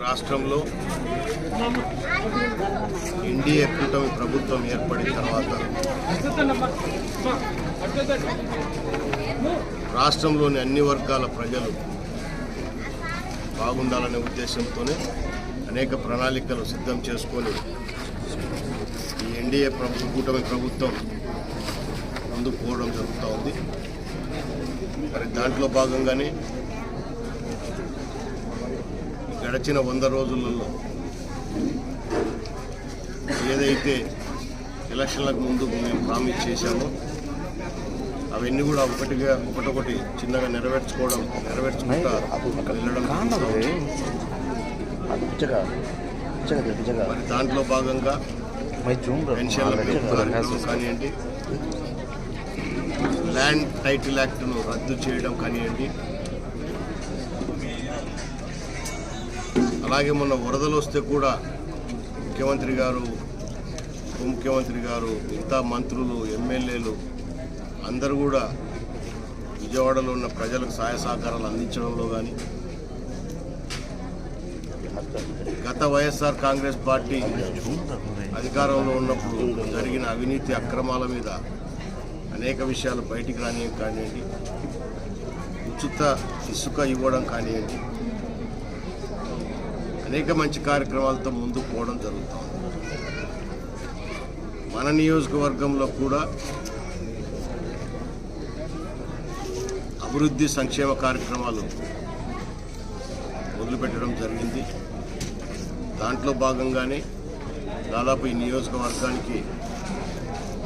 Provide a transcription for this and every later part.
రాష్ట్రంలో ఎన్డీఏ కూటమి ప్రభుత్వం ఏర్పడిన తర్వాత రాష్ట్రంలోని అన్ని వర్గాల ప్రజలు బాగుండాలనే ఉద్దేశంతోనే అనేక ప్రణాళికలు సిద్ధం చేసుకొని ఈ ఎన్డీఏ కూటమి ప్రభుత్వం ముందుకు పోవడం జరుగుతూ ఉంది. మరి దాంట్లో భాగంగానే గడిచిన 100 రోజులలో ఏదైతే ఎలక్షన్లకు ముందు మేము ప్రామిస్ చేశామో అవన్నీ కూడా ఒకటొకటి చిన్నగా నెరవేర్చుకుంటా వెళ్ళడం. మరి దాంట్లో భాగంగా పెన్షన్ల పెంపు కానివ్వండి, ల్యాండ్ టైటిల్ యాక్ట్ను రద్దు చేయడం కానివ్వండి, అలాగే మొన్న వరదలు వస్తే కూడా ముఖ్యమంత్రి గారు, ఉప ముఖ్యమంత్రి గారు, మిగతా మంత్రులు, ఎమ్మెల్యేలు అందరూ కూడా విజయవాడలో ఉన్న ప్రజలకు సహాయ సహకారాలు అందించడంలో కానీ, గత వైఎస్ఆర్ కాంగ్రెస్ పార్టీ అధికారంలో ఉన్నప్పుడు జరిగిన అవినీతి అక్రమాల మీద అనేక విషయాలు బయటికి కానివ్వండి, ఉచిత ఇసుక ఇవ్వడం కానివ్వండి, అనేక మంచి కార్యక్రమాలతో ముందుకు పోవడం జరుగుతుంది. మన నియోజకవర్గంలో కూడా అభివృద్ధి సంక్షేమ కార్యక్రమాలు మొదలుపెట్టడం జరిగింది. దాంట్లో భాగంగానే దాదాపు ఈ నియోజకవర్గానికి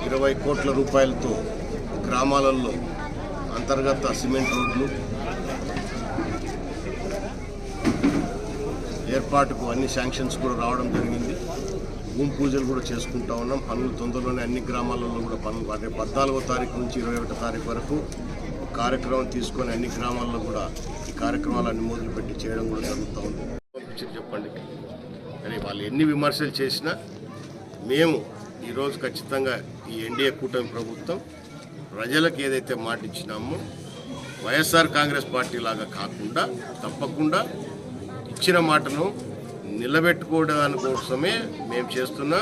20 కోట్ల రూపాయలతో గ్రామాలలో అంతర్గత సిమెంట్ రోడ్లు ఏర్పాటుకు అన్ని శాంక్షన్స్ కూడా రావడం జరిగింది. భూమి పూజలు కూడా చేసుకుంటా ఉన్నాం. పనులు తొందరలోనే అన్ని గ్రామాలలో కూడా పనులు 14వ తారీఖు నుంచి 21వ తారీఖు వరకు కార్యక్రమం తీసుకొని అన్ని గ్రామాల్లో కూడా ఈ కార్యక్రమాలన్నీ మొదలుపెట్టి చేయడం కూడా జరుగుతూ ఉంది. చెప్పండి, కానీ వాళ్ళు ఎన్ని విమర్శలు చేసినా మేము ఈరోజు ఖచ్చితంగా ఈ ఎన్డీఏ కూటమి ప్రభుత్వం ప్రజలకు ఏదైతే మాట ఇచ్చినామో వైఎస్ఆర్ కాంగ్రెస్ పార్టీ లాగా కాకుండా తప్పకుండా ఇచ్చిన మాటను నిలబెట్టుకోవడానికి కోసమే మేము చేస్తున్న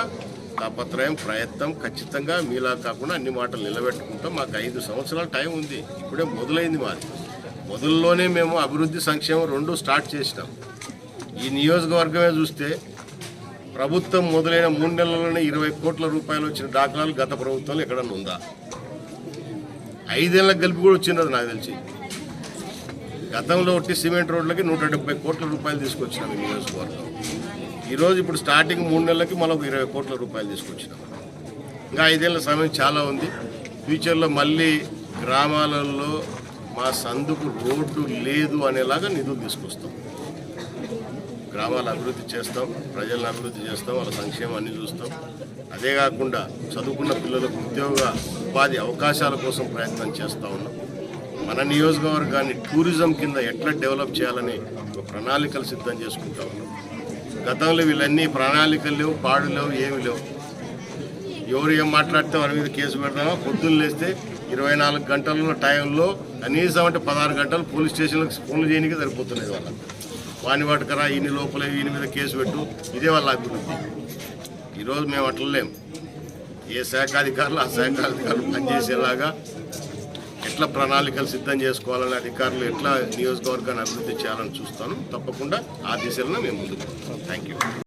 తాపత్రయం, ప్రయత్నం ఖచ్చితంగా మీలా కాకుండా అన్ని మాటలు నిలబెట్టుకుంటాం. మాకు 5 సంవత్సరాల టైం ఉంది. ఇప్పుడే మొదలైంది మాది. మొదల్లోనే మేము అభివృద్ధి సంక్షేమం 2 స్టార్ట్ చేసినాం. ఈ నియోజకవర్గమే చూస్తే ప్రభుత్వం మొదలైన 3 నెలల్లోనే 20 కోట్ల రూపాయలు వచ్చిన దాఖలాలు గత ప్రభుత్వంలో ఎక్కడన్నా ఉందా? 5 ఏళ్ళకి కలిపి కూడా వచ్చినది నాకు తెలిసి. గతంలో ఒట్టి సిమెంట్ రోడ్లకి 170 కోట్ల రూపాయలు తీసుకొచ్చినాం ఈ నియోజకవర్గం. ఈరోజు ఇప్పుడు స్టార్టింగ్ 3 నెలలకి మనకు 20 కోట్ల రూపాయలు తీసుకొచ్చినాం. ఇంకా 5 ఏళ్ళ సమయం చాలా ఉంది. ఫ్యూచర్లో మళ్ళీ గ్రామాలలో మా సందుకు రోడ్డు లేదు అనేలాగా నిధులు తీసుకొస్తాం. గ్రామాల అభివృద్ధి చేస్తాం, ప్రజలను అభివృద్ధి చేస్తాం, వాళ్ళ సంక్షేమాన్ని చూస్తాం. అదే కాకుండా చదువుకున్న పిల్లలకు ఉపాధి అవకాశాల కోసం ప్రయత్నం చేస్తూ ఉన్నాం. మన నియోజకవర్గాన్ని టూరిజం కింద ఎట్లా డెవలప్ చేయాలని ఒక ప్రణాళికలు సిద్ధం చేసుకుంటా ఉన్నాం. గతంలో వీళ్ళన్నీ ప్రణాళికలు లేవు, పాడు లేవు, ఏమి లేవు. ఎవరు ఏం మాట్లాడితే వారి మీద కేసు పెడతామో, పొద్దున్న లేస్తే 24 గంటల టైంలో కనీసం అంటే 16 గంటలు పోలీస్ స్టేషన్లకు ఫోన్లు చేయడానికి సరిపోతున్నాయి. వాని వాటికరా ఈయన లోపల ఈయన మీద కేసు పెట్టు, ఇదే వాళ్ళ అభివృద్ధి. ఈరోజు మేము అట్లా లేం. ఏ శాఖ అధికారులు ఆ శాఖ అధికారులు పనిచేసేలాగా ఎట్లా ప్రణాళికలు సిద్ధం చేసుకోవాలని, అధికారులు ఎట్లా నియోజకవర్గాన్ని అభివృద్ధి చేయాలని చూస్తాను. తప్పకుండా ఆ దిశలో మేము ముందుకు. Thank you.